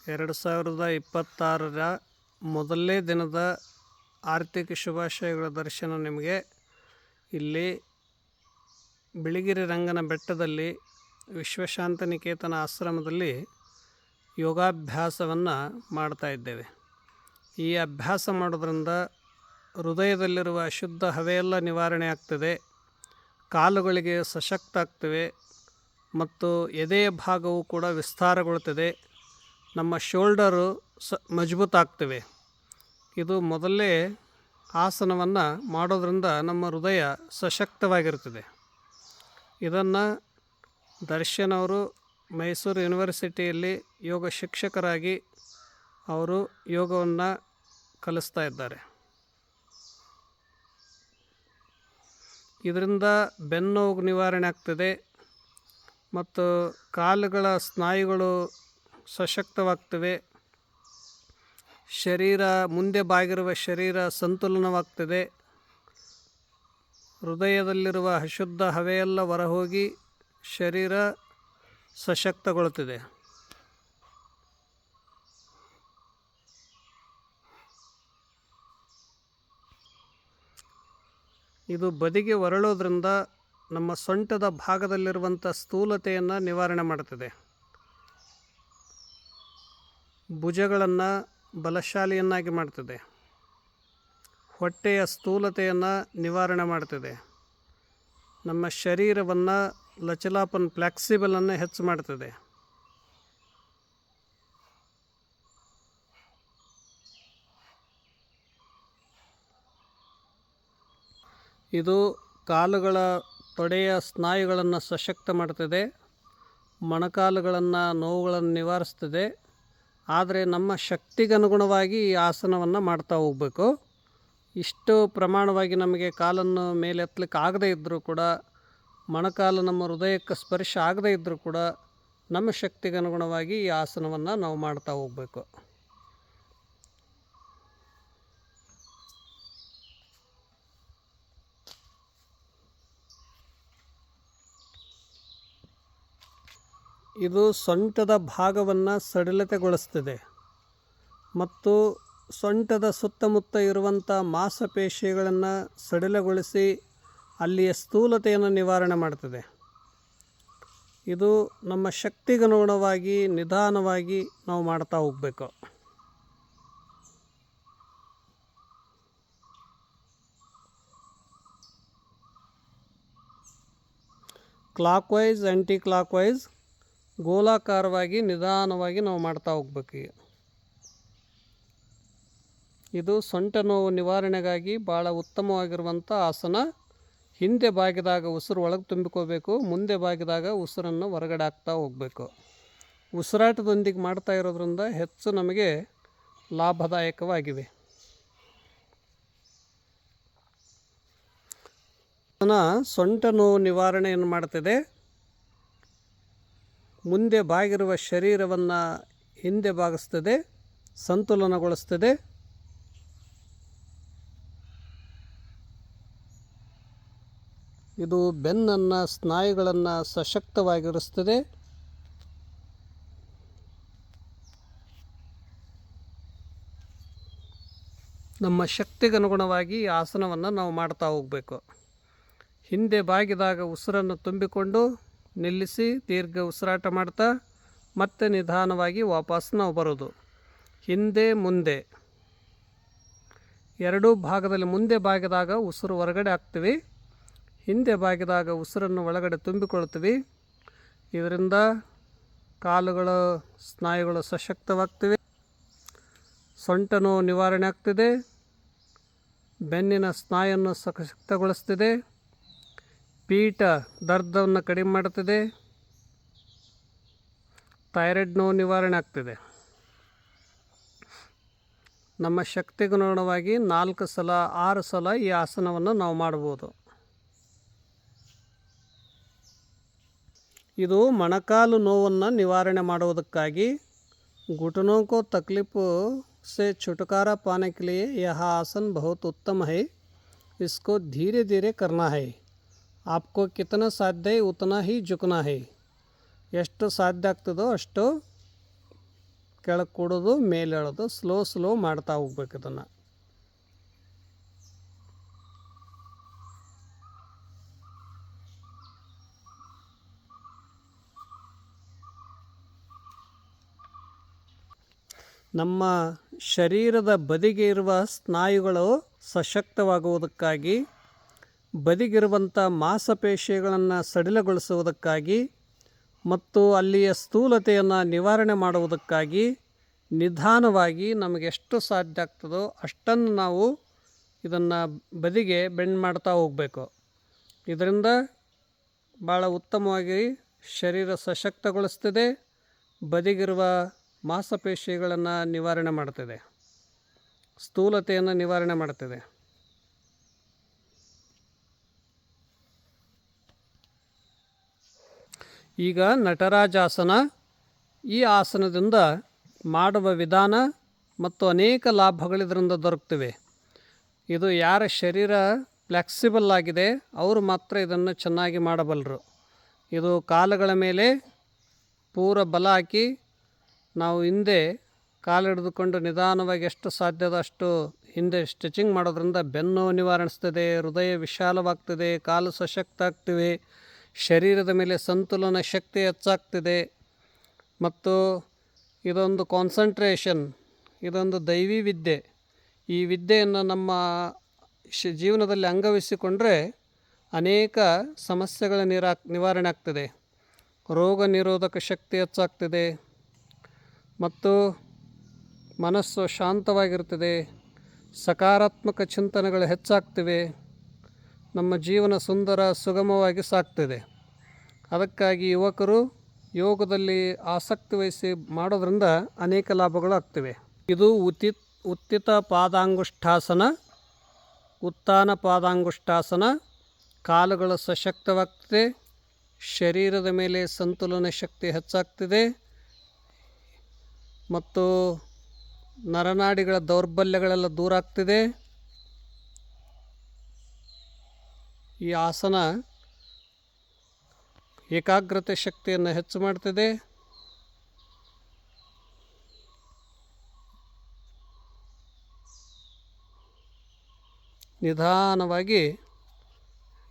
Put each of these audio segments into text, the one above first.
2026ರ ಮೊದಲನೇ ದಿನದ ಆರ್ಥಿಕ ಶುಭಾಶಯಗಳ ದರ್ಶನ ನಿಮಗೆ ಇಲ್ಲಿ ಬಿಳಿಗಿರಿ ರಂಗನ ಬೆಟ್ಟದಲ್ಲಿ ವಿಶ್ವಶಾಂತನಿಕೇತನ ಆಶ್ರಮದಲ್ಲಿ ಯೋಗಾಭ್ಯಾಸವನ್ನು ಮಾಡ್ತಾ ಇದ್ದೇವೆ. ಈ ಅಭ್ಯಾಸ ಮಾಡೋದ್ರಿಂದ ಹೃದಯದಲ್ಲಿರುವ ಅಶುದ್ಧ ಹವೆಯೆಲ್ಲ ನಿವಾರಣೆ ಆಗ್ತದೆ, ಕಾಲುಗಳಿಗೆ ಸಶಕ್ತ ಆಗ್ತವೆ ಮತ್ತು ಎದೆಯ ಭಾಗವು ಕೂಡ ವಿಸ್ತಾರಗೊಳ್ಳುತ್ತದೆ, ನಮ್ಮ ಶೋಲ್ಡರು ಮಜಬೂತಾಗ್ತವೆ. ಇದು ಮೊದಲೇ ಆಸನವನ್ನು ಮಾಡೋದ್ರಿಂದ ನಮ್ಮ ಹೃದಯ ಸಶಕ್ತವಾಗಿರ್ತದೆ. ಇದನ್ನು ದರ್ಶನ್ ಅವರು ಮೈಸೂರು ಯೂನಿವರ್ಸಿಟಿಯಲ್ಲಿ ಯೋಗ ಶಿಕ್ಷಕರಾಗಿ ಅವರು ಯೋಗವನ್ನು ಕಲಿಸ್ತಾ ಇದ್ದಾರೆ. ಇದರಿಂದ ಬೆನ್ನೋವು ನಿವಾರಣೆ ಆಗ್ತದೆ ಮತ್ತು ಕಾಲುಗಳ ಸ್ನಾಯುಗಳು ಸಶಕ್ತವಾಗ್ತವೆ, ಮುಂದೆ ಬಾಗಿರುವ ಶರೀರ ಸಂತುಲನವಾಗ್ತದೆ, ಹೃದಯದಲ್ಲಿರುವ ಅಶುದ್ಧ ಹವೆಯೆಲ್ಲ ಹೊರಹೋಗಿ ಶರೀರ ಸಶಕ್ತಗೊಳ್ಳುತ್ತದೆ. ಇದು ಬದಿಗೆ ಹೊರಳೋದ್ರಿಂದ ನಮ್ಮ ಸೊಂಟದ ಭಾಗದಲ್ಲಿರುವಂಥ ಸ್ಥೂಲತೆಯನ್ನು ನಿವಾರಣೆ ಮಾಡುತ್ತದೆ, ಭುಜಗಳನ್ನು ಬಲಶಾಲಿಯನ್ನಾಗಿ ಮಾಡ್ತದೆ, ಹೊಟ್ಟೆಯ ಸ್ಥೂಲತೆಯನ್ನು ನಿವಾರಣೆ ಮಾಡ್ತದೆ, ನಮ್ಮ ಶರೀರವನ್ನು ಲಚಲಾಪನ್ ಫ್ಲೆಕ್ಸಿಬಲನ್ನು ಹೆಚ್ಚು ಮಾಡ್ತದೆ. ಇದು ಕಾಲುಗಳ ತೊಡೆಯ ಸ್ನಾಯುಗಳನ್ನು ಸಶಕ್ತ ಮಾಡ್ತದೆ, ಮೊಣಕಾಲುಗಳನ್ನು ನೋವುಗಳನ್ನು ನಿವಾರಿಸ್ತದೆ. ಆದರೆ ನಮ್ಮ ಶಕ್ತಿಗನುಗುಣವಾಗಿ ಈ ಆಸನವನ್ನು ಮಾಡ್ತಾ ಹೋಗಬೇಕು. ಇಷ್ಟು ಪ್ರಮಾಣವಾಗಿ ನಮಗೆ ಕಾಲನ್ನು ಮೇಲೆ ಎತ್ತಲಿಕ್ಕೆ ಆಗದೇ ಇದ್ದರೂ ಕೂಡ, ಮೊಣಕಾಲು ನಮ್ಮ ಹೃದಯಕ್ಕೆ ಸ್ಪರ್ಶ ಆಗದೇ ಇದ್ದರೂ ಕೂಡ ನಮ್ಮ ಶಕ್ತಿಗನುಗುಣವಾಗಿ ಈ ಆಸನವನ್ನು ನಾವು ಮಾಡ್ತಾ ಹೋಗಬೇಕು. ಇದು ಸೊಂಟದ ಭಾಗವನ್ನು ಸಡಿಲತೆಗೊಳಿಸ್ತದೆ ಮತ್ತು ಸೊಂಟದ ಸುತ್ತಮುತ್ತ ಇರುವಂಥ ಮಾಂಸಪೇಶಿಗಳನ್ನು ಸಡಿಲಗೊಳಿಸಿ ಅಲ್ಲಿಯ ಸ್ಥೂಲತೆಯನ್ನು ನಿವಾರಣೆ ಮಾಡ್ತದೆ. ಇದು ನಮ್ಮ ಶಕ್ತಿಗನುಗುಣವಾಗಿ ನಿಧಾನವಾಗಿ ನಾವು ಮಾಡ್ತಾ ಹೋಗಬೇಕು. Clockwise anticlockwise ಗೋಲಾಕಾರವಾಗಿ ನಿಧಾನವಾಗಿ ನಾವು ಮಾಡ್ತಾ ಹೋಗ್ಬೇಕು. ಇದು ಸೊಂಟ ನೋವು ನಿವಾರಣೆಗಾಗಿ ಭಾಳ ಉತ್ತಮವಾಗಿರುವಂಥ ಆಸನ. ಹಿಂದೆ ಬಾಗಿದಾಗ ಉಸಿರು ಒಳಗೆ ತುಂಬಿಕೋಬೇಕು, ಮುಂದೆ ಬಾಗಿದಾಗ ಉಸಿರನ್ನು ಹೊರಗಡೆ ಹಾಕ್ತಾ ಹೋಗಬೇಕು. ಉಸಿರಾಟದೊಂದಿಗೆ ಮಾಡ್ತಾ ಇರೋದ್ರಿಂದ ಹೆಚ್ಚು ನಮಗೆ ಲಾಭದಾಯಕವಾಗಿವೆ. ಸೊಂಟ ನೋವು ನಿವಾರಣೆಯನ್ನು ಮಾಡ್ತದೆ, ಮುಂದೆ ಬಾಗಿರುವ ಶರೀರವನ್ನು ಹಿಂದೆ ಬಾಗಿಸ್ತದೆ, ಸಂತುಲನಗೊಳಿಸ್ತದೆ. ಇದು ಬೆನ್ನನ್ನು ಸ್ನಾಯುಗಳನ್ನು ಸಶಕ್ತವಾಗಿರಿಸ್ತದೆ. ನಮ್ಮ ಶಕ್ತಿಗನುಗುಣವಾಗಿ ಈ ಆಸನವನ್ನು ನಾವು ಮಾಡ್ತಾ ಹೋಗಬೇಕು. ಹಿಂದೆ ಬಾಗಿದಾಗ ಉಸಿರನ್ನು ತುಂಬಿಕೊಂಡು ನಿಲ್ಲಿಸಿ ದೀರ್ಘ ಉಸಿರಾಟ ಮಾಡ್ತಾ ಮತ್ತೆ ನಿಧಾನವಾಗಿ ವಾಪಸ್ ನಾವು ಬರೋದು. ಹಿಂದೆ ಮುಂದೆ ಎರಡೂ ಭಾಗದಲ್ಲಿ ಮುಂದೆ ಬಾಗಿದಾಗ ಉಸಿರು ಹೊರಗಡೆ ಹಾಕ್ತೀವಿ, ಹಿಂದೆ ಬಾಗಿದಾಗ ಉಸಿರನ್ನು ಒಳಗಡೆ ತುಂಬಿಕೊಳ್ತೀವಿ. ಇದರಿಂದ ಕಾಲುಗಳ ಸ್ನಾಯುಗಳು ಸಶಕ್ತವಾಗ್ತಿವೆ, ಸೊಂಟ ನೋವು ನಿವಾರಣೆ ಆಗ್ತಿದೆ, ಬೆನ್ನಿನ ಸ್ನಾಯನ್ನು ಸಶಕ್ತಗೊಳಿಸ್ತಿದೆ, ಪೀಠ ದರ್ದವನ್ನು ಕಡಿಮೆ ಮಾಡುತ್ತದೆ, ಥೈರಾಯ್ಡ್ ನೋವು ನಿವಾರಣೆ ಆಗ್ತಿದೆ. ನಮ್ಮ ಶಕ್ತಿಗನುಗುಣವಾಗಿ 4 ಸಲ 6 ಸಲ ಈ ಆಸನವನ್ನು ನಾವು ಮಾಡ್ಬೋದು. ಇದು ಮೊಣಕಾಲು ನೋವನ್ನು ನಿವಾರಣೆ ಮಾಡುವುದಕ್ಕಾಗಿ घुटनों को तकलीफ से छुटकारा पाने के लिए यह आसन बहुत उत्तम है. इसको धीरे धीरे करना है. आपको कितना साध्य है उतना ही झुकना है. ಎಷ್ಟು ಸಾಧ್ಯ ಆಗ್ತದೋ ಅಷ್ಟು ಕೆಳಗೆ ಕೂಡೋದು ಮೇಲೆ ಹೇಳೋದು, ಸ್ಲೋ ಮಾಡ್ತಾ ಹೋಗ್ಬೇಕು ಇದನ್ನು. ನಮ್ಮ ಶರೀರದ ಬದಿಗೆ ಇರುವ ಸ್ನಾಯುಗಳು ಸಶಕ್ತವಾಗುವುದಕ್ಕಾಗಿ, ಬದಿಗಿರುವಂಥ ಮಾಂಸಪೇಶಿಗಳನ್ನು ಸಡಿಲಗೊಳಿಸುವುದಕ್ಕಾಗಿ ಮತ್ತು ಅಲ್ಲಿಯ ಸ್ಥೂಲತೆಯನ್ನು ನಿವಾರಣೆ ಮಾಡುವುದಕ್ಕಾಗಿ ನಿಧಾನವಾಗಿ ನಮಗೆ ಎಷ್ಟು ಸಾಧ್ಯ ಆಗ್ತದೋ ಅಷ್ಟನ್ನು ನಾವು ಇದನ್ನು ಬದಿಗೆ ಬೆಂಡ್ ಮಾಡ್ತಾ ಹೋಗಬೇಕು. ಇದರಿಂದ ಭಾಳ ಉತ್ತಮವಾಗಿ ಶರೀರ ಸಶಕ್ತಗೊಳಿಸ್ತದೆ, ಬದಿಗಿರುವ ಮಾಂಸಪೇಶಿಗಳನ್ನು ನಿವಾರಣೆ ಮಾಡ್ತದೆ, ಸ್ಥೂಲತೆಯನ್ನು ನಿವಾರಣೆ ಮಾಡ್ತದೆ. ಈಗ ನಟರಾಜಾಸನ. ಈ ಆಸನದಿಂದ ಮಾಡುವ ವಿಧಾನ ಮತ್ತು ಅನೇಕ ಲಾಭಗಳಿದರಿಂದ ದೊರಕ್ತಿವೆ. ಇದು ಯಾರ ಶರೀರ ಫ್ಲೆಕ್ಸಿಬಲ್ ಆಗಿದೆ ಅವರು ಮಾತ್ರ ಇದನ್ನು ಚೆನ್ನಾಗಿ ಮಾಡಬಲ್ಲರು. ಇದು ಕಾಲುಗಳ ಮೇಲೆ ಪೂರ ಬಲ ಹಾಕಿ ನಾವು ಹಿಂದೆ ಕಾಲಿಡಿದುಕೊಂಡು ನಿಧಾನವಾಗಿ ಎಷ್ಟು ಸಾಧ್ಯದ ಅಷ್ಟು ಹಿಂದೆ ಸ್ಟ್ರೆಚಿಂಗ್ ಮಾಡೋದ್ರಿಂದ ಬೆನ್ನು ನಿವಾರಿಸ್ತದೆ, ಹೃದಯ ವಿಶಾಲವಾಗ್ತದೆ, ಕಾಲು ಸಶಕ್ತ ಆಗ್ತಿವೆ, ಶರೀರದ ಮೇಲೆ ಸಂತುಲನ ಶಕ್ತಿ ಹೆಚ್ಚಾಗ್ತಿದೆ. ಮತ್ತು ಇದೊಂದು ಕಾನ್ಸಂಟ್ರೇಷನ್, ಇದೊಂದು ದೈವಿ ವಿದ್ಯೆ. ಈ ವಿದ್ಯೆಯನ್ನು ನಮ್ಮ ಜೀವನದಲ್ಲಿ ಅಂಗವಹಿಸಿಕೊಂಡ್ರೆ ಅನೇಕ ಸಮಸ್ಯೆಗಳ ನಿವಾರಣೆ ಆಗ್ತದೆ, ರೋಗ ನಿರೋಧಕ ಶಕ್ತಿ ಹೆಚ್ಚಾಗ್ತದೆ ಮತ್ತು ಮನಸ್ಸು ಶಾಂತವಾಗಿರ್ತದೆ, ಸಕಾರಾತ್ಮಕ ಚಿಂತನೆಗಳು ಹೆಚ್ಚಾಗ್ತಿವೆ, ನಮ್ಮ ಜೀವನ ಸುಂದರ ಸುಗಮವಾಗಿ ಸಾಗ್ತದೆ. ಅದಕ್ಕಾಗಿ ಯುವಕರು ಯೋಗದಲ್ಲಿ ಆಸಕ್ತಿ ವಹಿಸಿ ಮಾಡೋದ್ರಿಂದ ಅನೇಕ ಲಾಭಗಳು ಆಗ್ತಿವೆ. ಇದು ಉತ್ತಿತ ಪಾದಾಂಗುಷ್ಠಾಸನ, ಉತ್ಥಾನ ಪಾದಾಂಗುಷ್ಠಾಸನ. ಕಾಲುಗಳು ಸಶಕ್ತವಾಗ್ತದೆ, ಶರೀರದ ಮೇಲೆ ಸಂತುಲನ ಶಕ್ತಿ ಹೆಚ್ಚಾಗ್ತಿದೆ ಮತ್ತು ನರನಾಡಿಗಳ ದೌರ್ಬಲ್ಯಗಳೆಲ್ಲ ದೂರ ಆಗ್ತಿದೆ. ಈ ಆಸನ ಏಕಾಗ್ರತೆ ಶಕ್ತಿಯನ್ನು ಹೆಚ್ಚು ಮಾಡ್ತದೆ. ನಿಧಾನವಾಗಿ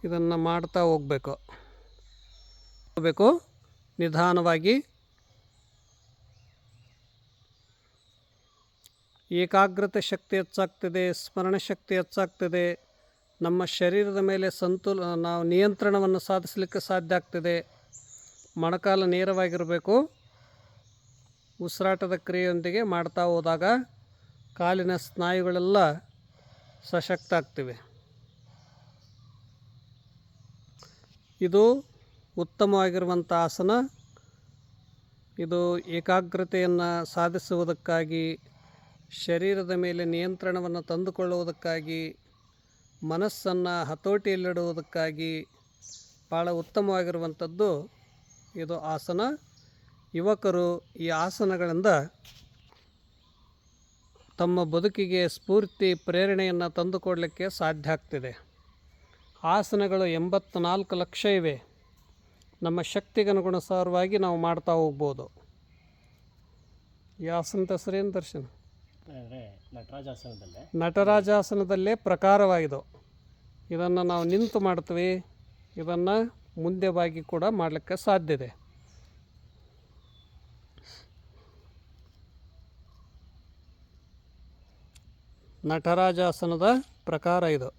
ಇದನ್ನು ಮಾಡ್ತಾ ಹೋಗಬೇಕು. ನಿಧಾನವಾಗಿ ಏಕಾಗ್ರತೆ ಶಕ್ತಿ ಹೆಚ್ಚಾಗ್ತದೆ, ಸ್ಮರಣ ಶಕ್ತಿ ಹೆಚ್ಚಾಗ್ತದೆ, ನಮ್ಮ ಶರೀರದ ಮೇಲೆ ನಾವು ನಿಯಂತ್ರಣವನ್ನು ಸಾಧಿಸಲಿಕ್ಕೆ ಸಾಧ್ಯ ಆಗ್ತದೆ. ಮೊಣಕಾಲು ನೇರವಾಗಿರಬೇಕು. ಉಸಿರಾಟದ ಕ್ರಿಯೆಯೊಂದಿಗೆ ಮಾಡ್ತಾ ಹೋದಾಗ ಕಾಲಿನ ಸ್ನಾಯುಗಳೆಲ್ಲ ಸಶಕ್ತ ಆಗ್ತಿವೆ. ಇದು ಉತ್ತಮವಾಗಿರುವಂಥ ಆಸನ. ಇದು ಏಕಾಗ್ರತೆಯನ್ನು ಸಾಧಿಸುವುದಕ್ಕಾಗಿ, ಶರೀರದ ಮೇಲೆ ನಿಯಂತ್ರಣವನ್ನು ತಂದುಕೊಳ್ಳುವುದಕ್ಕಾಗಿ, ಮನಸ್ಸನ್ನು ಹತೋಟಿಯಲ್ಲಿಡುವುದಕ್ಕಾಗಿ ಭಾಳ ಉತ್ತಮವಾಗಿರುವಂಥದ್ದು ಇದು ಆಸನ. ಯುವಕರು ಈ ಆಸನಗಳಿಂದ ತಮ್ಮ ಬದುಕಿಗೆ ಸ್ಫೂರ್ತಿ ಪ್ರೇರಣೆಯನ್ನು ತಂದುಕೊಡಲಿಕ್ಕೆ ಸಾಧ್ಯ ಆಗ್ತಿದೆ. ಆಸನಗಳು 84 ಲಕ್ಷ ಇವೆ. ನಮ್ಮ ಶಕ್ತಿಗನುಗುಣಸಾರವಾಗಿ ನಾವು ಮಾಡ್ತಾ ಹೋಗ್ಬೋದು. ಈ ಆಸನದ ಹೆಸರೇನು ದರ್ಶನ್? ನಟರಾಜಾಸನದಲ್ಲೇ ಪ್ರಕಾರವಾಗಿದೆ. ಇದನ್ನು ನಾವು ನಿಂತು ಮಾಡ್ತೀವಿ, ಇದನ್ನು ಮುಂದೆ ಬಾಗಿ ಕೂಡ ಮಾಡಲಿಕ್ಕೆ ಸಾಧ್ಯತೆ. ನಟರಾಜಾಸನದ ಪ್ರಕಾರ ಇದು.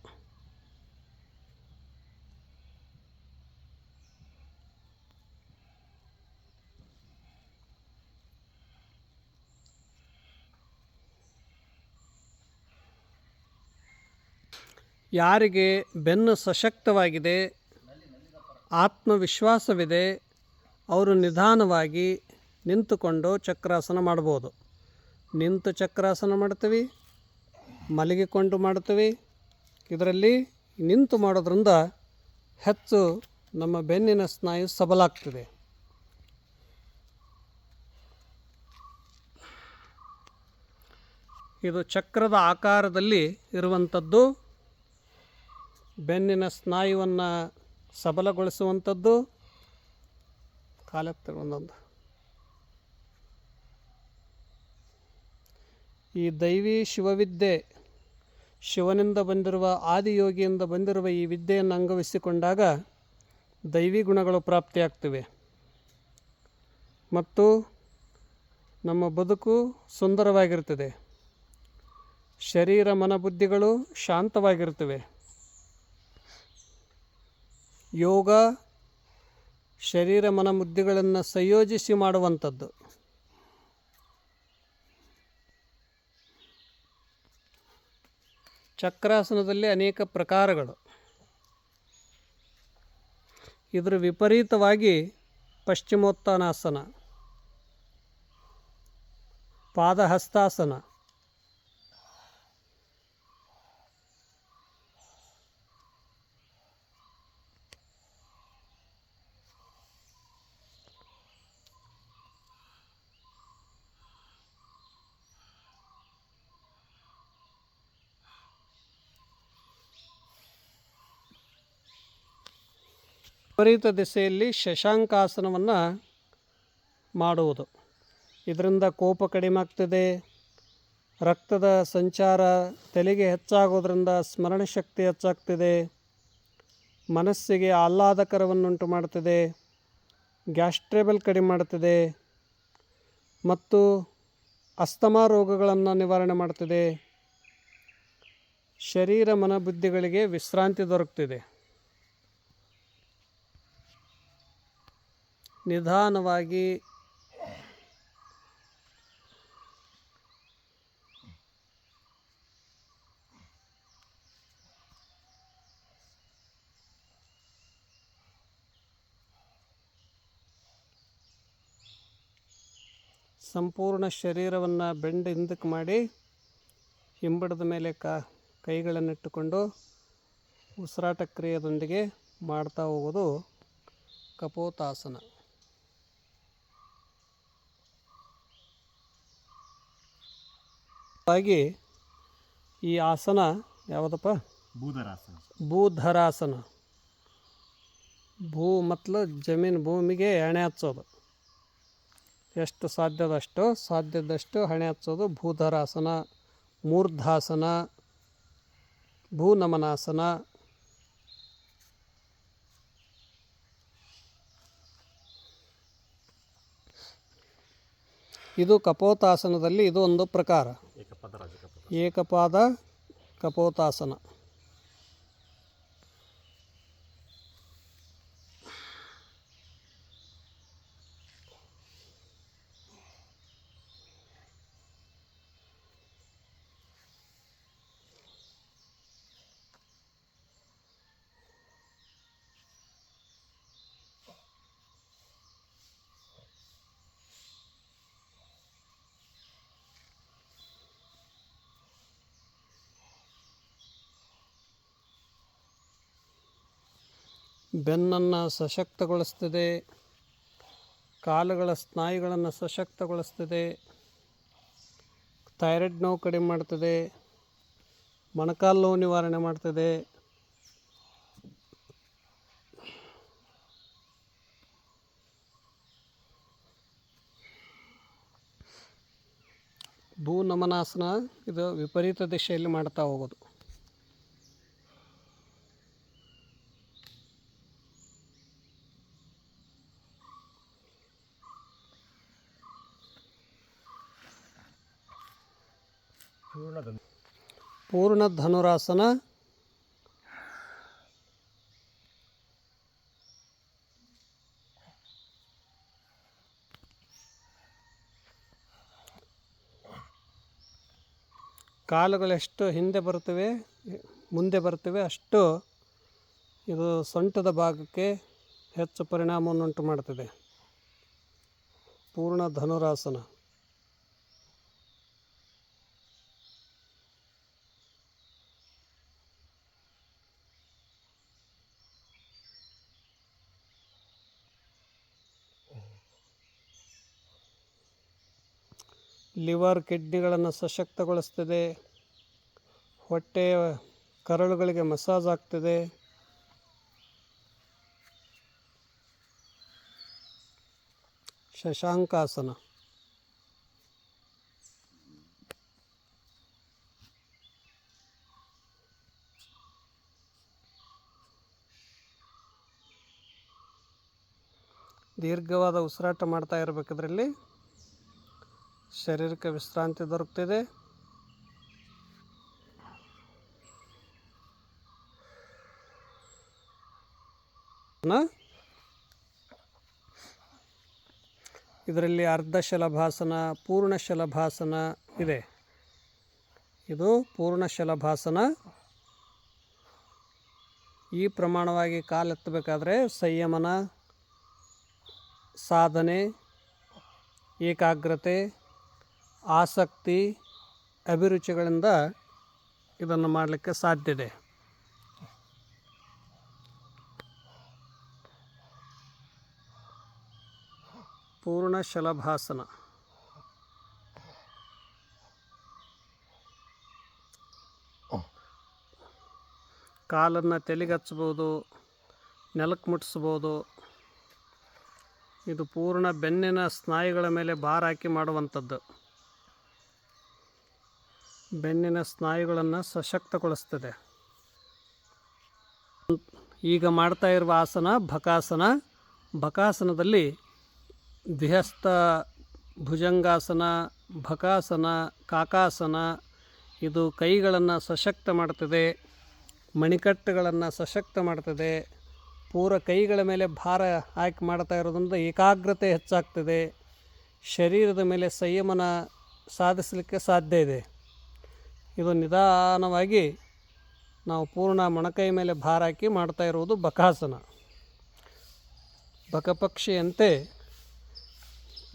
ಯಾರಿಗೆ ಬೆನ್ನು ಸಶಕ್ತವಾಗಿದೆ, ಆತ್ಮವಿಶ್ವಾಸವಿದೆ, ಅವರು ನಿಧಾನವಾಗಿ ನಿಂತುಕೊಂಡು ಚಕ್ರಾಸನ ಮಾಡ್ಬೋದು. ನಿಂತು ಚಕ್ರಾಸನ ಮಾಡ್ತೀವಿ, ಮಲಗಿಕೊಂಡು ಮಾಡ್ತೀವಿ. ಇದರಲ್ಲಿ ನಿಂತು ಮಾಡೋದ್ರಿಂದ ಹೆಚ್ಚು ನಮ್ಮ ಬೆನ್ನಿನ ಸ್ನಾಯು ಸಬಲಾಗ್ತದೆ. ಇದು ಚಕ್ರದ ಆಕಾರದಲ್ಲಿ ಇರುವಂಥದ್ದು, ಬೆನ್ನಿನ ಸ್ನಾಯುವನ್ನು ಸಬಲಗೊಳಿಸುವಂಥದ್ದು. ಕಾಲಕ್ಕೆ ಒಂದೊಂದು ಈ ದೈವಿ ಶಿವವಿದ್ಯೆ, ಶಿವನಿಂದ ಬಂದಿರುವ ಆದಿಯೋಗಿಯಿಂದ ಬಂದಿರುವ ಈ ವಿದ್ಯೆಯನ್ನು ಅಂಗವಿಸಿಕೊಂಡಾಗ ದೈವಿ ಗುಣಗಳು ಪ್ರಾಪ್ತಿಯಾಗ್ತಿವೆ ಮತ್ತು ನಮ್ಮ ಬದುಕು ಸುಂದರವಾಗಿರ್ತದೆ. ಶರೀರ ಮನಬುದ್ಧಿಗಳು ಶಾಂತವಾಗಿರ್ತವೆ. ಯೋಗ ಶರೀರ ಮನಬುದ್ಧಿಗಳನ್ನು ಸಂಯೋಜಿಸಿ ಮಾಡುವಂಥದ್ದು. ಚಕ್ರಾಸನದಲ್ಲಿ ಅನೇಕ ಪ್ರಕಾರಗಳು. ಇದರ ವಿಪರೀತವಾಗಿ ಪಶ್ಚಿಮೋತ್ತಾನಾಸನ, ಪಾದಹಸ್ತಾಸನ, ವಿಪರೀತ ದಿಸೆಯಲ್ಲಿ ಶಶಾಂಕಾಸನವನ್ನು ಮಾಡುವುದು. ಇದರಿಂದ ಕೋಪ ಕಡಿಮೆ ಆಗ್ತದೆ. ರಕ್ತದ ಸಂಚಾರ ತಲೆಗೆ ಹೆಚ್ಚಾಗೋದ್ರಿಂದ ಸ್ಮರಣ ಶಕ್ತಿ ಹೆಚ್ಚಾಗ್ತದೆ. ಮನಸ್ಸಿಗೆ ಆಹ್ಲಾದಕರವನ್ನುಂಟು ಮಾಡ್ತದೆ. ಗ್ಯಾಸ್ಟ್ರೇಬಲ್ ಕಡಿಮೆ ಮಾಡ್ತದೆ ಮತ್ತು ಅಸ್ತಮಾ ರೋಗಗಳನ್ನು ನಿವಾರಣೆ ಮಾಡ್ತದೆ. ಶರೀರ ಮನಬುದ್ಧಿಗಳಿಗೆ ವಿಶ್ರಾಂತಿ ದೊರಕ್ತಿದೆ. ನಿಧಾನವಾಗಿ ಸಂಪೂರ್ಣ ಶರೀರವನ್ನು ಬೆಂಡ್ ಹಿಂದಕ್ಕೆ ಮಾಡಿ ಹಿಂಬಡದ ಮೇಲೆ ಕೈಗಳನ್ನಿಟ್ಟುಕೊಂಡು ಉಸಿರಾಟ ಕ್ರಿಯೆಯೊಂದಿಗೆ ಮಾಡ್ತಾ ಹೋಗೋದು ಕಪೋತಾಸನ. ಹಾಗೆ ಈ ಆಸನ ಯಾವುದಪ್ಪ? ಭೂಧರಾಸನ. ಭೂ ಮತ್ಲ ಜಮೀನು, ಭೂಮಿಗೆ ಎಣೆ ಹಚ್ಚೋದು. ಎಷ್ಟು ಸಾಧ್ಯದಷ್ಟು ಹಣೆ ಹಚ್ಚೋದು. ಭೂಧರಾಸನ, ಮೂರ್ಧಾಸನ, ಭೂನಮನಾಸನ. ಇದು ಕಪೋತಾಸನದಲ್ಲಿ ಇದು ಒಂದು ಪ್ರಕಾರ. ಏಕಪಾದ ಕಪೋತಾಸನ. ಬೆನ್ನನ್ನು ಸಶಕ್ತಗೊಳಿಸ್ತದೆ. ಕಾಲುಗಳ ಸ್ನಾಯುಗಳನ್ನು ಸಶಕ್ತಗೊಳಿಸ್ತದೆ. ಥೈರಾಯ್ಡ್ ನೋವು ಕಡಿಮೆ ಮಾಡ್ತದೆ. ಮೊಣಕಾಲು ನೋವು ನಿವಾರಣೆ ಮಾಡ್ತದೆ. ಭೂನಮನಾಸನ ಇದು ವಿಪರೀತ ದಿಶೆಯಲ್ಲಿ ಮಾಡ್ತಾ ಹೋಗೋದು. ಪೂರ್ಣ ಧನುರಾಸನ. ಕಾಲುಗಳೆಷ್ಟು ಹಿಂದೆ ಬರ್ತವೆ ಮುಂದೆ ಬರ್ತವೆ ಅಷ್ಟು ಇದು ಸೊಂಟದ ಭಾಗಕ್ಕೆ ಹೆಚ್ಚು ಪರಿಣಾಮವನ್ನುಂಟು ಮಾಡ್ತದೆ. ಪೂರ್ಣ ಧನುರಾಸನ. ಲಿವರ್ ಕಿಡ್ನಿಗಳನ್ನು ಸಶಕ್ತಗೊಳಿಸ್ತದೆ. ಹೊಟ್ಟೆಯ ಕರಳುಗಳಿಗೆ ಮಸಾಜ್ ಆಗ್ತದೆ. ಶಶಾಂಕಾಸನ. ದೀರ್ಘವಾದ ಉಸಿರಾಟ ಮಾಡ್ತಾ ಇರಬೇಕದ್ರಲ್ಲಿ ಶರೀರಕ್ಕೆ ವಿಶ್ರಾಂತಿ ದೊರಕ್ತಿದೆ. ಇದರಲ್ಲಿ ಅರ್ಧ ಶಲಭಾಸನ, ಪೂರ್ಣ ಶಲಭಾಸನ ಇದೆ. ಇದು ಪೂರ್ಣ ಶಲಭಾಸನ. ಈ ಪ್ರಮಾಣವಾಗಿ ಕಾಲೆತ್ತಬೇಕಾದ್ರೆ ಸಂಯಮನ, ಸಾಧನೆ, ಏಕಾಗ್ರತೆ, ಆಸಕ್ತಿ, ಅಭಿರುಚಿಗಳಿಂದ ಇದನ್ನು ಮಾಡಲಿಕ್ಕೆ ಸಾಧ್ಯ ಇದೆ. ಪೂರ್ಣ ಶಲಭಾಸನ. ಕಾಲನ್ನು ತಲೆಗೆ ಹಚ್ಬೋದು, ನೆಲಕ್ಕೆ ಮುಟ್ಟಿಸ್ಬೋದು. ಇದು ಪೂರ್ಣ ಬೆನ್ನಿನ ಸ್ನಾಯುಗಳ ಮೇಲೆ ಭಾರ ಹಾಕಿ ಮಾಡುವಂಥದ್ದು. ಬೆನ್ನಿನ ಸ್ನಾಯುಗಳನ್ನು ಸಶಕ್ತಗೊಳಿಸ್ತದೆ. ಈಗ ಮಾಡ್ತಾ ಇರುವ ಆಸನ ಬಕಾಸನ. ಬಕಾಸನದಲ್ಲಿ ದ್ವಿಹಸ್ತ ಭುಜಂಗಾಸನ, ಬಕಾಸನ, ಕಾಕಾಸನ. ಇದು ಕೈಗಳನ್ನು ಸಶಕ್ತ ಮಾಡ್ತದೆ, ಮಣಿಕಟ್ಟುಗಳನ್ನು ಸಶಕ್ತ ಮಾಡ್ತದೆ. ಪೂರ ಕೈಗಳ ಮೇಲೆ ಭಾರ ಹಾಕಿ ಮಾಡ್ತಾ ಇರೋದ್ರಿಂದ ಏಕಾಗ್ರತೆ ಹೆಚ್ಚಾಗ್ತದೆ. ಶರೀರದ ಮೇಲೆ ಸಂಯಮನ ಸಾಧಿಸಲಿಕ್ಕೆ ಸಾಧ್ಯ ಇದೆ. ಇದು ನಿಧಾನವಾಗಿ ನಾವು ಪೂರ್ಣ ಮೊಣಕೈ ಮೇಲೆ ಭಾರ ಹಾಕಿ ಮಾಡ್ತಾ ಇರುವುದು ಬಕಾಸನ. ಬಕಪಕ್ಷಿಯಂತೆ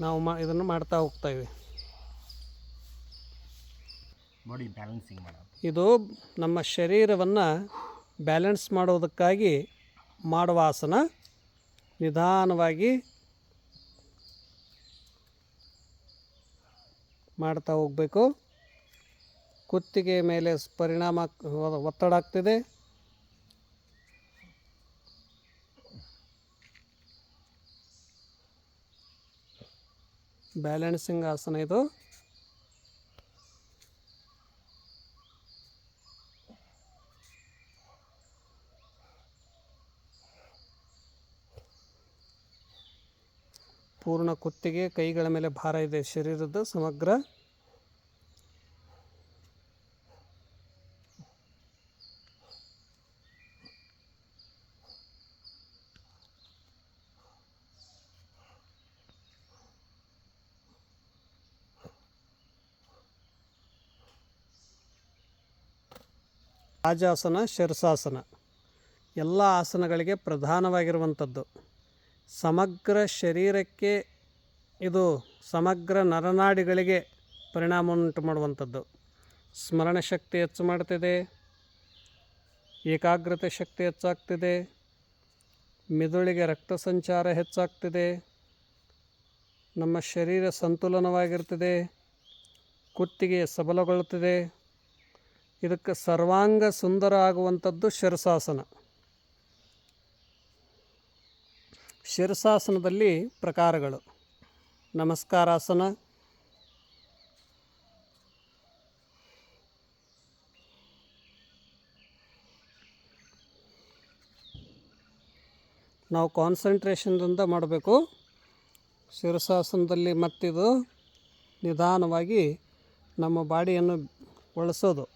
ನಾವು ಇದನ್ನು ಮಾಡ್ತಾ ಹೋಗ್ತಾಯಿವಿ. ಬಾಡಿ ಬ್ಯಾಲೆನ್ಸಿಂಗ್ ಮಾಡೋದು. ಇದು ನಮ್ಮ ಶರೀರವನ್ನು ಬ್ಯಾಲೆನ್ಸ್ ಮಾಡೋದಕ್ಕಾಗಿ ಮಾಡುವ ಆಸನ. ನಿಧಾನವಾಗಿ ಮಾಡ್ತಾ ಹೋಗಬೇಕು. ಕುತ್ತಿಗೆ ಮೇಲೆ ಪರಿಣಾಮ ಒತ್ತಡ ಆಗ್ತಿದೆ. ಬ್ಯಾಲೆನ್ಸಿಂಗ್ ಆಸನ ಇದು. ಪೂರ್ಣ ಕುತ್ತಿಗೆ, ಕೈಗಳ ಮೇಲೆ ಭಾರ ಇದೆ ಶರೀರದ ಸಮಗ್ರ. ರಾಜಾಸನ, ಶೀರ್ಷಾಸನ ಎಲ್ಲ ಆಸನಗಳಿಗೆ ಪ್ರಧಾನವಾಗಿರುವಂಥದ್ದು. ಸಮಗ್ರ ಶರೀರಕ್ಕೆ ಇದು ಸಮಗ್ರ ನರನಾಡಿಗಳಿಗೆ ಪರಿಣಾಮವನ್ನುಂಟು ಮಾಡುವಂಥದ್ದು. ಸ್ಮರಣ ಶಕ್ತಿ ಹೆಚ್ಚು ಮಾಡ್ತಿದೆ, ಏಕಾಗ್ರತೆ ಶಕ್ತಿ ಹೆಚ್ಚಾಗ್ತಿದೆ, ಮೆದುಳಿಗೆ ರಕ್ತ ಸಂಚಾರ ಹೆಚ್ಚಾಗ್ತಿದೆ, ನಮ್ಮ ಶರೀರ ಸಂತುಲನವಾಗಿರ್ತದೆ, ಕುತ್ತಿಗೆ ಸಬಲಗೊಳ್ಳುತ್ತದೆ. ಇದಕ್ಕೆ ಸರ್ವಾಂಗ ಸುಂದರ ಆಗುವಂಥದ್ದು ಶೀರ್ಷಾಸನ. ಶೀರ್ಷಾಸನದಲ್ಲಿ ಪ್ರಕಾರಗಳು: ನಮಸ್ಕಾರಾಸನ, ನಾವು ಕಾನ್ಸಂಟ್ರೇಷನ್ದಿಂದ ಮಾಡಬೇಕು. ಶೀರ್ಷಾಸನದಲ್ಲಿ ಮತ್ತಿದು ನಿಧಾನವಾಗಿ ನಮ್ಮ ಬಾಡಿಯನ್ನು ಒಳಿಸೋದು.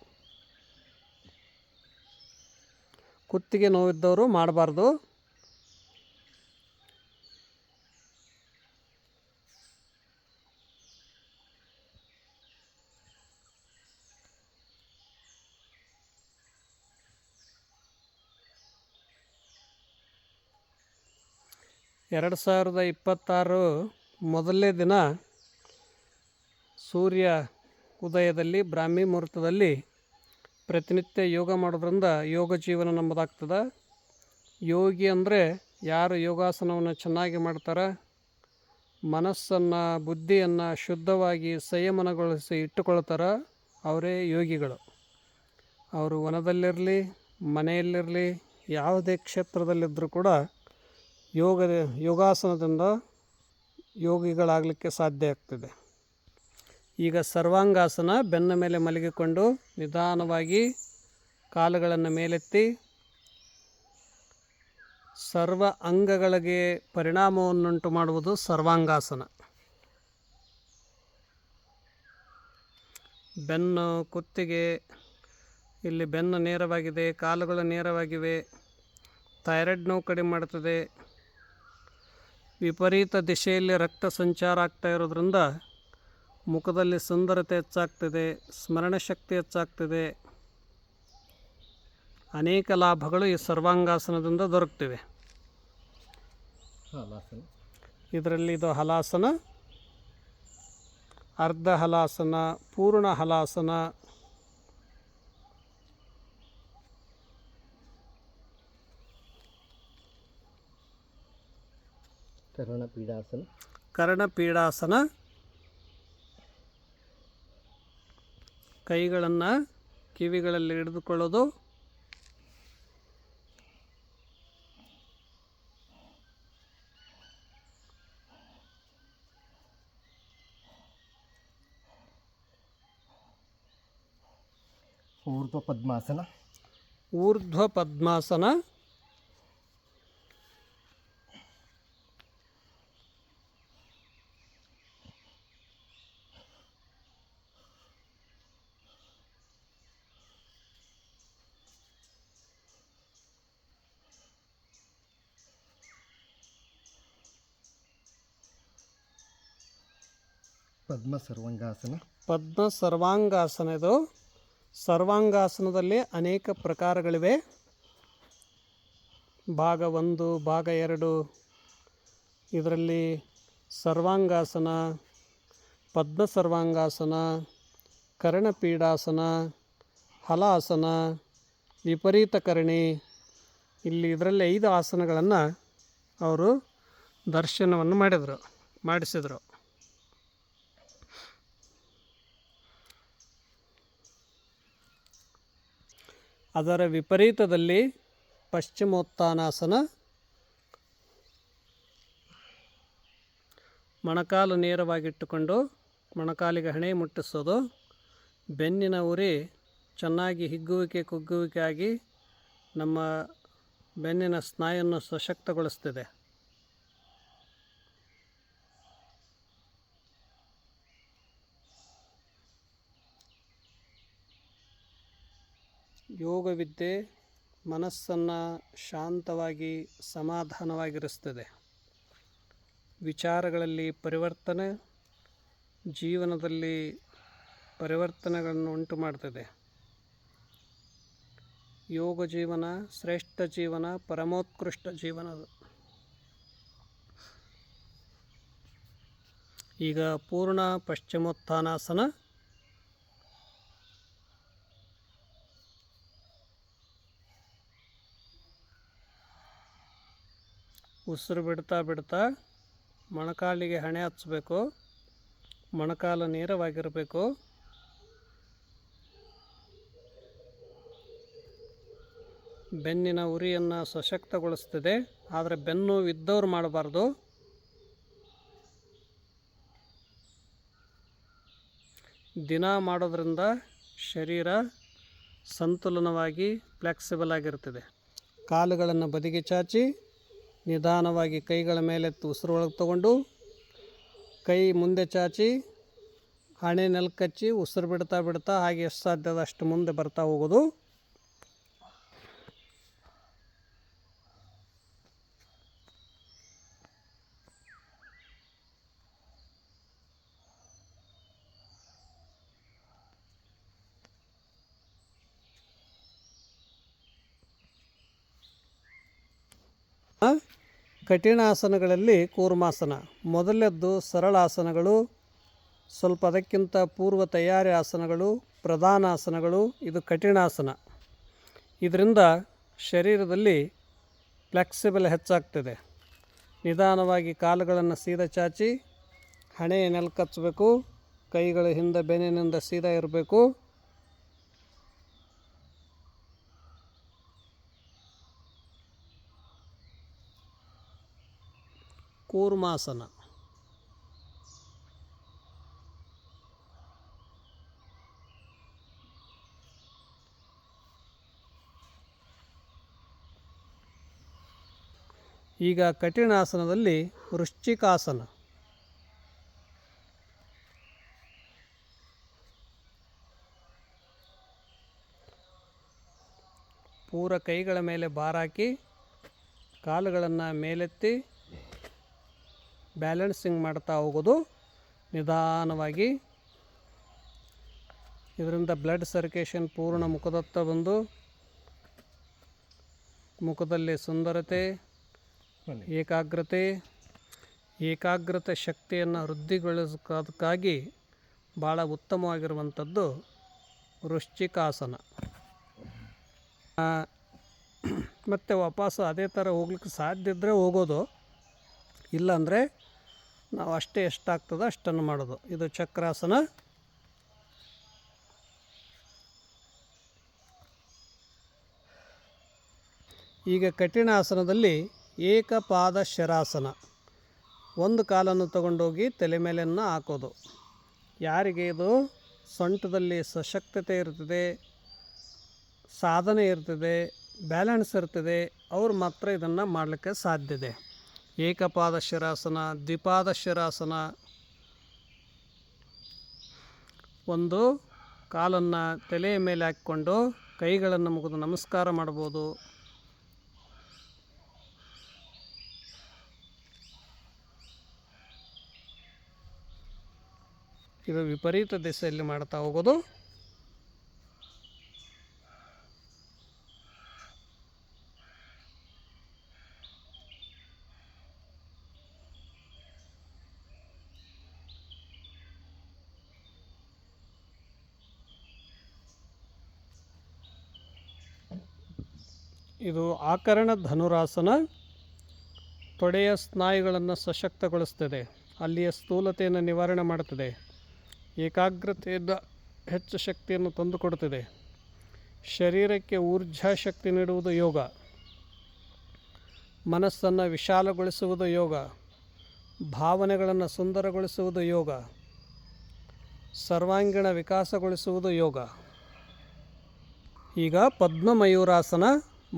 ಕುತ್ತಿಗೆ ನೋವಿದ್ದವರು ಮಾಡಬಾರ್ದು. ಎರಡು 2026 ಮೊದಲನೇ ದಿನ ಸೂರ್ಯ ಉದಯದಲ್ಲಿ ಬ್ರಾಹ್ಮಿ ಮುಹೂರ್ತದಲ್ಲಿ ಪ್ರತಿನಿತ್ಯ ಯೋಗ ಮಾಡೋದ್ರಿಂದ ಯೋಗ ಜೀವನ ನಮ್ಮದಾಗ್ತದೆ. ಯೋಗಿ ಅಂದರೆ ಯಾರು ಯೋಗಾಸನವನ್ನು ಚೆನ್ನಾಗಿ ಮಾಡ್ತಾರೆ, ಮನಸ್ಸನ್ನು ಬುದ್ಧಿಯನ್ನು ಶುದ್ಧವಾಗಿ ಸಂಯಮನಗೊಳಿಸಿ ಇಟ್ಟುಕೊಳ್ತಾರೆ, ಅವರೇ ಯೋಗಿಗಳು. ಅವರು ವನದಲ್ಲಿರಲಿ, ಮನೆಯಲ್ಲಿರಲಿ, ಯಾವುದೇ ಕ್ಷೇತ್ರದಲ್ಲಿದ್ದರೂ ಕೂಡ ಯೋಗಾಸನದಿಂದ ಯೋಗಿಗಳಾಗಲಿಕ್ಕೆ ಸಾಧ್ಯ ಆಗ್ತದೆ. ಈಗ ಸರ್ವಾಂಗಾಸನ. ಬೆನ್ನ ಮೇಲೆ ಮಲಗಿಕೊಂಡು ನಿಧಾನವಾಗಿ ಕಾಲುಗಳನ್ನು ಮೇಲೆತ್ತಿ ಸರ್ವ ಅಂಗಗಳಿಗೆ ಪರಿಣಾಮವನ್ನುಂಟು ಮಾಡುವುದು ಸರ್ವಾಂಗಾಸನ. ಬೆನ್ನು, ಕುತ್ತಿಗೆ, ಇಲ್ಲಿ ಬೆನ್ನು ನೇರವಾಗಿದೆ, ಕಾಲುಗಳು ನೇರವಾಗಿವೆ. ಥೈರಾಯ್ಡ್ ನೋವು ಕಡಿಮೆ ಮಾಡ್ತದೆ. ವಿಪರೀತ ದಿಶೆಯಲ್ಲಿ ರಕ್ತ ಸಂಚಾರ ಆಗ್ತಾ ಇರೋದ್ರಿಂದ ಮುಖದಲ್ಲಿ ಸುಂದರತೆ ಹೆಚ್ಚಾಗ್ತದೆ, ಸ್ಮರಣ ಶಕ್ತಿ ಹೆಚ್ಚಾಗ್ತದೆ. ಅನೇಕ ಲಾಭಗಳು ಈ ಸರ್ವಾಂಗಾಸನದಿಂದ ದೊರಕ್ತಿವೆ. ಇದರಲ್ಲಿ ಇದು ಹಲಾಸನ, ಅರ್ಧ ಹಲಾಸನ, ಪೂರ್ಣ ಹಲಾಸನ, ಕರ್ಣಪೀಡಾಸನ. ಕೈಗಳನ್ನು ಕಿವಿಗಳಲ್ಲಿ ಹಿಡಿದುಕೊಳ್ಳೋದು, ಊರ್ಧ್ವ ಪದ್ಮಾಸನ. ಊರ್ಧ್ವ ಪದ್ಮಾಸನ, ಪದ್ಮ ಸರ್ವಾಂಗಾಸನ. ಪದ್ಮ ಸರ್ವಾಂಗಾಸನ. ಇದು ಸರ್ವಾಂಗಾಸನದಲ್ಲಿ ಅನೇಕ ಪ್ರಕಾರಗಳಿವೆ. ಭಾಗ 1, ಭಾಗ 2. ಇದರಲ್ಲಿ ಸರ್ವಾಂಗಾಸನ, ಪದ್ಮ ಸರ್ವಾಂಗಾಸನ, ಕರ್ಣಪೀಡಾಸನ, ಹಲಾಸನ, ವಿಪರೀತ ಕರ್ಣಿ, ಇಲ್ಲಿ ಇದರಲ್ಲಿ 5 ಆಸನಗಳನ್ನು ಅವರು ದರ್ಶನವನ್ನು ಮಾಡಿಸಿದರು. ಅದರ ವಿಪರೀತದಲ್ಲಿ ಪಶ್ಚಿಮೋತ್ಥಾನಾಸನ, ಮೊಣಕಾಲು ನೇರವಾಗಿಟ್ಟುಕೊಂಡು ಮೊಣಕಾಲಿಗೆ ಹಣೆ ಮುಟ್ಟಿಸೋದು. ಬೆನ್ನಿನ ಉರಿ ಚೆನ್ನಾಗಿ ಹಿಗ್ಗುವಿಕೆ ಕುಗ್ಗುವಿಕೆ ಆಗಿ ನಮ್ಮ ಬೆನ್ನಿನ ಸ್ನಾಯುವನ್ನು ಸಶಕ್ತಗೊಳಿಸ್ತದೆ. ಯೋಗವಿದ್ಯೆ ಮನಸ್ಸನ್ನು ಶಾಂತವಾಗಿ ಸಮಾಧಾನವಾಗಿರಿಸ್ತದೆ. ವಿಚಾರಗಳಲ್ಲಿ ಪರಿವರ್ತನೆ, ಜೀವನದಲ್ಲಿ ಪರಿವರ್ತನೆಗಳನ್ನು ಉಂಟು ಮಾಡ್ತದೆ. ಯೋಗ ಜೀವನ ಶ್ರೇಷ್ಠ ಜೀವನ, ಪರಮೋತ್ಕೃಷ್ಟ ಜೀವನ. ಈಗ ಪೂರ್ಣ ಪಶ್ಚಿಮೋತ್ಥಾನಾಸನ. ಉಸಿರು ಬಿಡ್ತಾ ಬಿಡ್ತಾ ಮೊಣಕಾಲಿಗೆ ಹಣೆ ಹಚ್ಚಬೇಕು. ಮೊಣಕಾಲು ನೇರವಾಗಿರಬೇಕು. ಬೆನ್ನಿನ ಉರಿಯನ್ನು ಸಶಕ್ತಗೊಳಿಸ್ತದೆ. ಆದರೆ ಬೆನ್ನು ಇದ್ದವ್ರು ಮಾಡಬಾರ್ದು. ದಿನ ಮಾಡೋದ್ರಿಂದ ಶರೀರ ಸಂತುಲನವಾಗಿ ಫ್ಲೆಕ್ಸಿಬಲ್ ಆಗಿರ್ತದೆ. ಕಾಲುಗಳನ್ನು ಬದಿಗೆ ಚಾಚಿ ನಿಧಾನವಾಗಿ ಕೈಗಳ ಮೇಲೆತ್ತು ಉಸಿರು ಒಳಗೆ ತಗೊಂಡು ಕೈ ಮುಂದೆ ಚಾಚಿ ಹಣೆ ನೆಲಕ್ಕಚ್ಚಿ ಉಸಿರು ಬಿಡ್ತಾ ಬಿಡ್ತಾ ಹಾಗೆ ಎಷ್ಟು ಸಾಧ್ಯದ ಅಷ್ಟು ಮುಂದೆ ಬರ್ತಾ ಹೋಗೋದು. ಕಠಿಣಾಸನಗಳಲ್ಲಿ ಕೂರ್ಮಾಸನ. ಮೊದಲದ್ದು ಸರಳಾಸನಗಳು, ಸ್ವಲ್ಪ ಅದಕ್ಕಿಂತ ಪೂರ್ವ ತಯಾರಿ ಆಸನಗಳು, ಪ್ರಧಾನಾಸನಗಳು. ಇದು ಕಠಿಣಾಸನ. ಇದರಿಂದ ಶರೀರದಲ್ಲಿ ಫ್ಲೆಕ್ಸಿಬಲ್ ಹೆಚ್ಚಾಗ್ತದೆ. ನಿಧಾನವಾಗಿ ಕಾಲುಗಳನ್ನು ಸೀದಾ ಚಾಚಿ ಹಣೆ ನೆಲಕ್ಕಚ್ಚಬೇಕು. ಕೈಗಳು ಹಿಂದೆ ಬೆನ್ನಿನಿಂದ ಸೀದಾ ಇರಬೇಕು. ಕೂರ್ಮಾಸನ. ಈಗ ಕಠಿಣಾಸನದಲ್ಲಿ ವೃಶ್ಚಿಕಾಸನ. ಪೂರ ಕೈಗಳ ಮೇಲೆ ಬಾರಾಕಿ ಕಾಲುಗಳನ್ನು ಮೇಲೆತ್ತಿ ಬ್ಯಾಲೆನ್ಸಿಂಗ್ ಮಾಡ್ತಾ ಹೋಗೋದು ನಿಧಾನವಾಗಿ. ಇದರಿಂದ ಬ್ಲಡ್ ಸರ್ಕ್ಯುಲೇಷನ್ ಪೂರ್ಣ ಮುಖದತ್ತ ಬಂದು ಮುಖದಲ್ಲಿ ಸುಂದರತೆ, ಏಕಾಗ್ರತೆ ಶಕ್ತಿಯನ್ನು ವೃದ್ಧಿಗೊಳಿಸೋದಕ್ಕಾಗಿ ಭಾಳ ಉತ್ತಮವಾಗಿರುವಂಥದ್ದು ವೃಶ್ಚಿಕಾಸನ. ಮತ್ತು ವಾಪಸ್ಸು ಅದೇ ಥರ ಹೋಗ್ಲಿಕ್ಕೆ ಸಾಧ್ಯ ಇದ್ದರೆ ಹೋಗೋದು, ಇಲ್ಲಾಂದರೆ ನಾವು ಅಷ್ಟೇ ಎಷ್ಟಾಗ್ತದೋ ಅಷ್ಟನ್ನು ಮಾಡೋದು. ಇದು ಚಕ್ರಾಸನ. ಈಗ ಕಠಿಣಾಸನದಲ್ಲಿ ಏಕಪಾದ ಶರಾಸನ. ಒಂದು ಕಾಲನ್ನು ತಗೊಂಡೋಗಿ ತಲೆ ಮೇಲೆಯನ್ನು ಹಾಕೋದು. ಯಾರಿಗೆ ಇದು ಸೊಂಟದಲ್ಲಿ ಸಶಕ್ತತೆ ಇರ್ತದೆ, ಸಾಧನೆ ಇರ್ತದೆ, ಬ್ಯಾಲೆನ್ಸ್ ಇರ್ತದೆ, ಅವ್ರು ಮಾತ್ರ ಇದನ್ನು ಮಾಡಲಿಕ್ಕೆ ಸಾಧ್ಯತೆ. ಏಕಪಾದ ಶಿರಾಸನ, ದ್ವಿಪಾದ ಶಿರಾಸನ. ಒಂದು ಕಾಲನ್ನು ತಲೆಯ ಮೇಲೆ ಹಾಕ್ಕೊಂಡು ಕೈಗಳನ್ನು ಮುಗಿದು ನಮಸ್ಕಾರ ಮಾಡ್ಬೋದು. ಇದು ವಿಪರೀತ ದಿಸೆಯಲ್ಲಿ ಮಾಡ್ತಾ ಹೋಗೋದು. ಇದು ಆಕರ್ಣ ಧನುರಾಸನ. ತೊಡೆಯ ಸ್ನಾಯುಗಳನ್ನು ಸಶಕ್ತಗೊಳಿಸ್ತದೆ, ಅಲ್ಲಿಯ ಸ್ಥೂಲತೆಯನ್ನು ನಿವಾರಣೆ ಮಾಡುತ್ತದೆ, ಏಕಾಗ್ರತೆಯಿಂದ ಹೆಚ್ಚು ಶಕ್ತಿಯನ್ನು ತಂದುಕೊಡುತ್ತದೆ, ಶರೀರಕ್ಕೆ ಊರ್ಜಾ ಶಕ್ತಿ ನೀಡುವುದು ಯೋಗ, ಮನಸ್ಸನ್ನು ವಿಶಾಲಗೊಳಿಸುವುದು ಯೋಗ, ಭಾವನೆಗಳನ್ನು ಸುಂದರಗೊಳಿಸುವುದು ಯೋಗ, ಸರ್ವಾಂಗೀಣ ವಿಕಾಸಗೊಳಿಸುವುದು ಯೋಗ. ಈಗ ಪದ್ಮಮಯೂರಾಸನ.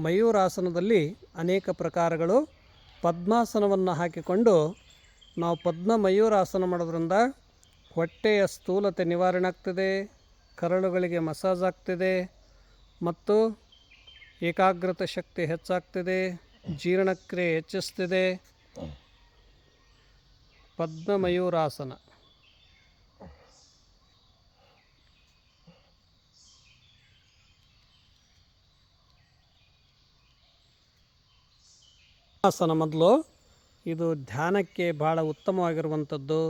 ಮಯೂರಾಸನದಲ್ಲಿ ಅನೇಕ ಪ್ರಕಾರಗಳು. ಪದ್ಮಾಸನವನ್ನು ಹಾಕಿಕೊಂಡು ನಾವು ಮಯೂರಾಸನ ಮಾಡೋದ್ರಿಂದ ಹೊಟ್ಟೆಯ ಸ್ಥೂಲತೆ ನಿವಾರಣೆ ಆಗ್ತದೆ, ಕರಳುಗಳಿಗೆ ಮಸಾಜ್ ಆಗ್ತದೆ ಮತ್ತು ಏಕಾಗ್ರತೆ ಶಕ್ತಿ ಹೆಚ್ಚಾಗ್ತದೆ, ಜೀರ್ಣಕ್ರಿಯೆ ಹೆಚ್ಚಿಸ್ತದೆ. ಪದ್ಮಮಯೂರಾಸನ. ಆಸನ ಮೊದಲು ಇದು ಧ್ಯಾನಕ್ಕೆ ಭಾಳ ಉತ್ತಮವಾಗಿರುವಂಥದ್ದು.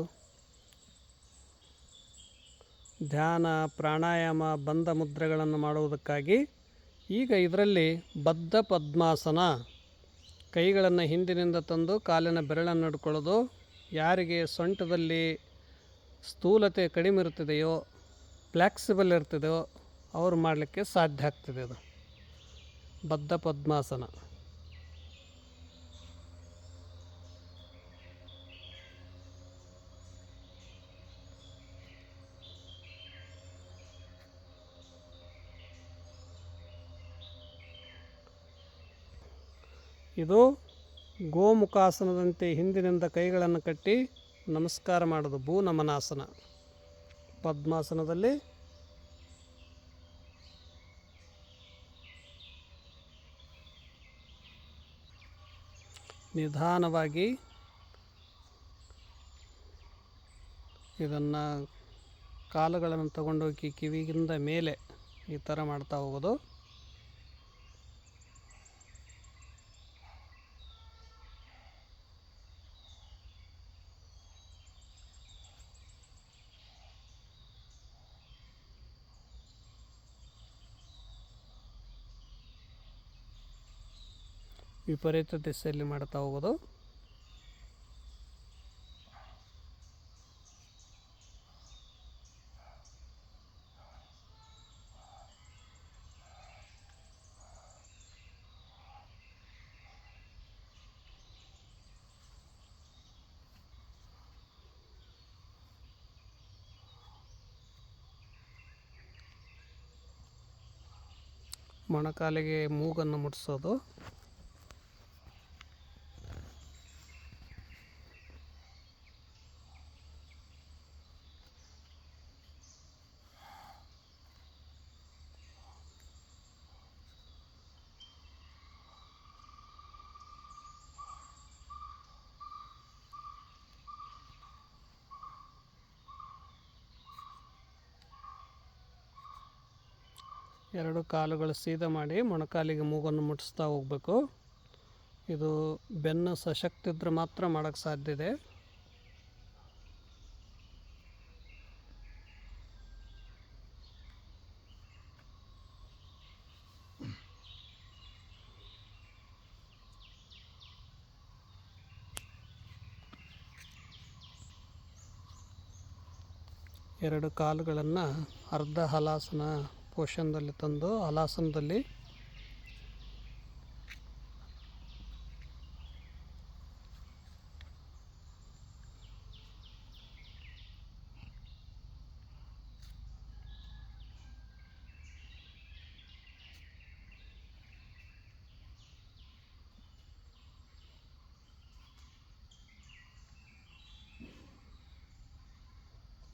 ಧ್ಯಾನ, ಪ್ರಾಣಾಯಾಮ, ಬಂಧ ಮುದ್ರೆಗಳನ್ನು ಮಾಡುವುದಕ್ಕಾಗಿ. ಈಗ ಇದರಲ್ಲಿ ಬದ್ಧ ಪದ್ಮಾಸನ. ಕೈಗಳನ್ನು ಹಿಂದಿನಿಂದ ತಂದು ಕಾಲಿನ ಬೆರಳನ್ನು ಹಿಡ್ಕೊಳ್ಳೋದು. ಯಾರಿಗೆ ಸೊಂಟದಲ್ಲಿ ಸ್ಥೂಲತೆ ಕಡಿಮೆ ಇರ್ತದೆಯೋ, ಫ್ಲೆಕ್ಸಿಬಲ್ ಇರ್ತದೆಯೋ ಅವರು ಮಾಡಲಿಕ್ಕೆ ಸಾಧ್ಯ ಆಗ್ತದೆ. ಅದು ಬದ್ಧ ಪದ್ಮಾಸನ. ಇದು ಗೋಮುಖಾಸನದಂತೆ ಹಿಂದಿನಿಂದ ಕೈಗಳನ್ನು ಕಟ್ಟಿ ನಮಸ್ಕಾರ ಮಾಡೋದು, ಭೂನಮನಾಸನ. ಪದ್ಮಾಸನದಲ್ಲಿ ನಿಧಾನವಾಗಿ ಇದನ್ನು ಕಾಲುಗಳನ್ನು ತಗೊಂಡೋಗಿ ಕಿವಿಗಿಂದ ಮೇಲೆ ಈ ಥರ ಮಾಡ್ತಾ ಹೋಗೋದು. ವಿಪರೀತ ದಿಸೆಯಲ್ಲಿ ಮಾಡ್ತಾ ಹೋಗೋದು. ಮೊಣಕಾಲಿಗೆ ಮೂಗನ್ನು ಮುಟ್ಟಿಸೋದು. ಎರಡು ಕಾಲುಗಳು ಸೀದಾ ಮಾಡಿ ಮೊಣಕಾಲಿಗೆ ಮೂಗನ್ನು ಮುಟ್ಟಿಸ್ತಾ ಹೋಗಬೇಕು. ಇದು ಬೆನ್ನು ಸಶಕ್ತ ಇದ್ದರೆ ಮಾತ್ರ ಮಾಡೋಕ್ಕೆ ಸಾಧ್ಯ ಇದೆ. ಎರಡು ಕಾಲುಗಳನ್ನು ಅರ್ಧ ಹಲಾಸನ ಪೋಷನ್ದಲ್ಲಿ ತಂದು ಹಲಾಸನದಲ್ಲಿ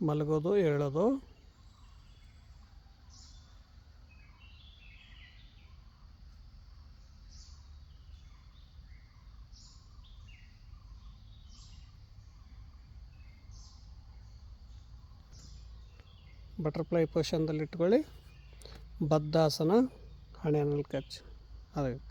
ಮಲಗೋದು, ಏಳೋದು. ಬಟರ್ಫ್ಲೈ ಪೊಸಿಷನ್ದಲ್ಲಿ ಇಟ್ಕೊಳ್ಳಿ. ಬದ್ಧಾಸನ, ಹಣೆಯಲ್ಲಿ ಕಚ್ಚಿ ಅದಕ್ಕೆ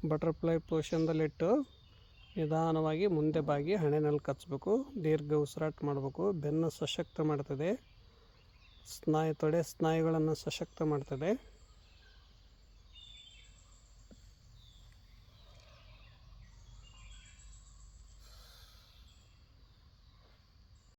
ಬಟರ್ಫ್ಲೈ ಪೊಸಿಷನ್ದಲ್ಲಿಟ್ಟು ನಿಧಾನವಾಗಿ ಮುಂದೆ ಬಾಗಿ ಹಣೆನಲ್ಲಿ ಕಚ್ಚಬೇಕು. ದೀರ್ಘ ಉಸಿರಾಟ ಮಾಡಬೇಕು. ಬೆನ್ನು ಸಶಕ್ತ ಮಾಡ್ತದೆ. ತೊಡೆ ಸ್ನಾಯುಗಳನ್ನು ಸಶಕ್ತ ಮಾಡ್ತದೆ.